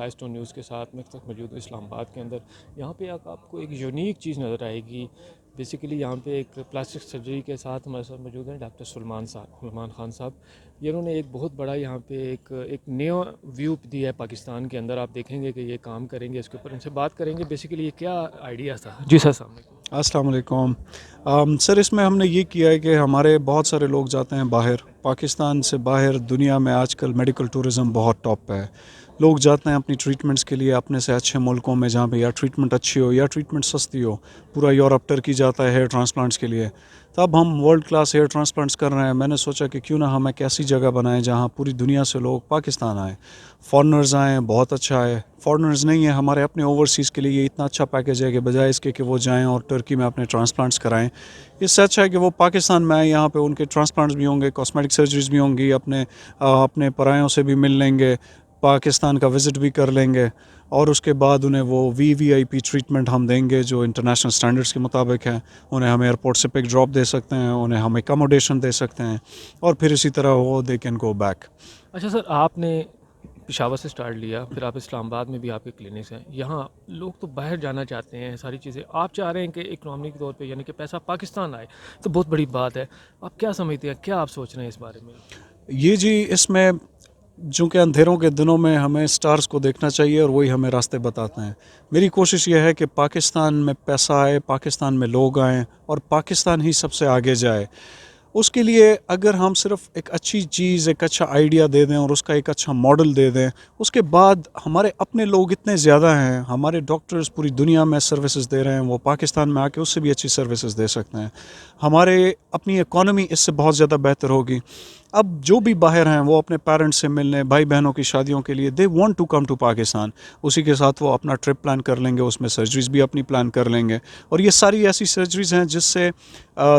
Fire stone news کے ساتھ میں تک موجود ہوں اسلام آباد کے اندر. یہاں پہ آپ کو ایک یونیک چیز نظر آئے گی. بیسیکلی یہاں پہ ایک پلاسٹک سرجری کے ساتھ ہمارے ساتھ موجود ہیں ڈاکٹر سلمان خان صاحب. یہ انہوں نے ایک بہت بڑا یہاں پہ ایک نیو ویو دیا ہے پاکستان کے اندر. آپ دیکھیں گے کہ یہ کام کریں گے اس کے اوپر, ان سے بات کریں گے بیسیکلی یہ کیا آئیڈیا تھا. جی سر, السلام علیکم. السلام علیکم. سر, اس میں ہم نے یہ کیا ہے کہ ہمارے بہت سارے لوگ جاتے ہیں باہر, پاکستان سے باہر. دنیا میں آج کل میڈیکل ٹورزم بہت ٹاپ پہ ہے. لوگ جاتے ہیں اپنی ٹریٹمنٹس کے لیے اپنے سے اچھے ملکوں میں جہاں پہ یا ٹریٹمنٹ اچھی ہو یا ٹریٹمنٹ سستی ہو. پورا یورپ ٹرکی جاتا ہے ہیئر ٹرانسپلانٹس کے لیے. تب ہم ورلڈ کلاس ہیئر ٹرانسپلانٹس کر رہے ہیں. میں نے سوچا کہ کیوں نہ ہم ایک ایسی جگہ بنائیں جہاں پوری دنیا سے لوگ پاکستان آئیں, فارنرز آئیں. بہت اچھا ہے, فارنرز نہیں ہیں, ہمارے اپنے اوورسیز کے لیے یہ اتنا اچھا پیکیج ہے کہ بجائے اس کے کہ وہ جائیں اور ٹرکی میں اپنے ٹرانسپلانٹس کرائیں, اس سے اچھا ہے کہ وہ پاکستان میں آئیں. یہاں پہ ان کے ٹرانسپلانٹس بھی ہوں گے, کاسمیٹک سرجریز بھی ہوں گی, اپنے پرایوں سے بھی مل لیں گے, پاکستان کا وزٹ بھی کر لیں گے, اور اس کے بعد انہیں وہ وی آئی پی ٹریٹمنٹ ہم دیں گے جو انٹرنیشنل سٹینڈرڈس کے مطابق ہے. انہیں ہم ایئرپورٹ سے پک ڈراپ دے سکتے ہیں, انہیں ہم اکاموڈیشن دے سکتے ہیں, اور پھر اسی طرح وہ دے کین گو بیک. اچھا سر, آپ نے پشاور سے سٹارٹ لیا, پھر آپ اسلام آباد میں بھی آپ کے کلینکس ہیں. یہاں لوگ تو باہر جانا چاہتے ہیں ساری چیزیں, آپ چاہ رہے ہیں کہ اکنامی کے طور پہ یعنی کہ پیسہ پاکستان آئے, تو بہت بڑی بات ہے. آپ کیا سمجھتے ہیں, کیا آپ سوچ رہے ہیں اس بارے میں؟ یہ جی, اس میں چونکہ اندھیروں کے دنوں میں ہمیں سٹارز کو دیکھنا چاہیے اور وہی ہمیں راستے بتاتے ہیں. میری کوشش یہ ہے کہ پاکستان میں پیسہ آئے, پاکستان میں لوگ آئیں, اور پاکستان ہی سب سے آگے جائے. اس کے لیے اگر ہم صرف ایک اچھی چیز, ایک اچھا آئیڈیا دے دیں اور اس کا ایک اچھا ماڈل دے دیں, اس کے بعد ہمارے اپنے لوگ اتنے زیادہ ہیں, ہمارے ڈاکٹرز پوری دنیا میں سروسز دے رہے ہیں, وہ پاکستان میں آ کے اس سے بھی اچھی سروسز دے سکتے ہیں. ہمارے اپنی اکانومی اس سے بہت زیادہ بہتر ہوگی. اب جو بھی باہر ہیں وہ اپنے پیرنٹس سے ملنے, بھائی بہنوں کی شادیوں کے لیے they want to come to Pakistan. اسی کے ساتھ وہ اپنا ٹرپ پلان کر لیں گے, اس میں سرجریز بھی اپنی پلان کر لیں گے. اور یہ ساری ایسی سرجریز ہیں جس سے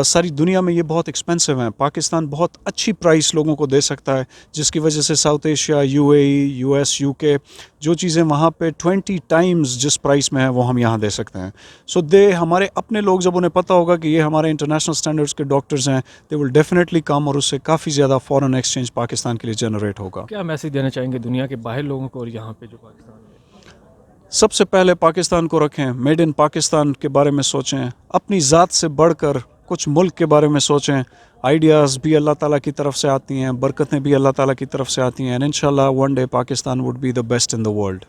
ساری دنیا میں یہ بہت ایکسپینسو ہیں. پاکستان بہت اچھی پرائس لوگوں کو دے سکتا ہے, جس کی وجہ سے south Asia, you a E, U S, you کے, جو چیزیں وہاں پہ 20 ٹائمز جس پرائس میں ہیں وہ ہم یہاں دے سکتے ہیں. سو ہمارے اپنے لوگ جب انہیں پتہ ہوگا کہ یہ ہمارے انٹرنیشنل سٹینڈرڈس کے ڈاکٹرز ہیں, دے ول ڈیفینیٹلی کم, اور اس سے کافی زیادہ فارن ایکسچینج پاکستان کے لیے جنریٹ ہوگا. کیا میسیج دینا چاہیں گے دنیا کے باہر لوگوں کو اور یہاں پہ جو پاکستان میں؟ سب سے پہلے پاکستان کو رکھیں, میڈ ان پاکستان کے بارے میں سوچیں, اپنی ذات سے بڑھ کر کچھ ملک کے بارے میں سوچیں. آئیڈیاز بھی اللہ تعالیٰ کی طرف سے آتی ہیں, برکتیں بھی اللہ تعالیٰ کی طرف سے آتی ہیں, and انشاءاللہ one day Pakistan would be the best in the world.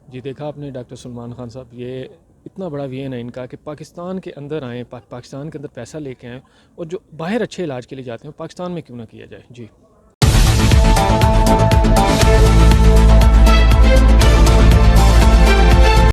جی دیکھا آپ نے ڈاکٹر سلمان خان صاحب, یہ اتنا بڑا وین ہے ان کا کہ پاکستان کے اندر آئیں, پاکستان کے اندر پیسہ لے کے آئیں, اور جو باہر اچھے علاج کے لیے جاتے ہیں پاکستان میں کیوں نہ کیا جائے. جی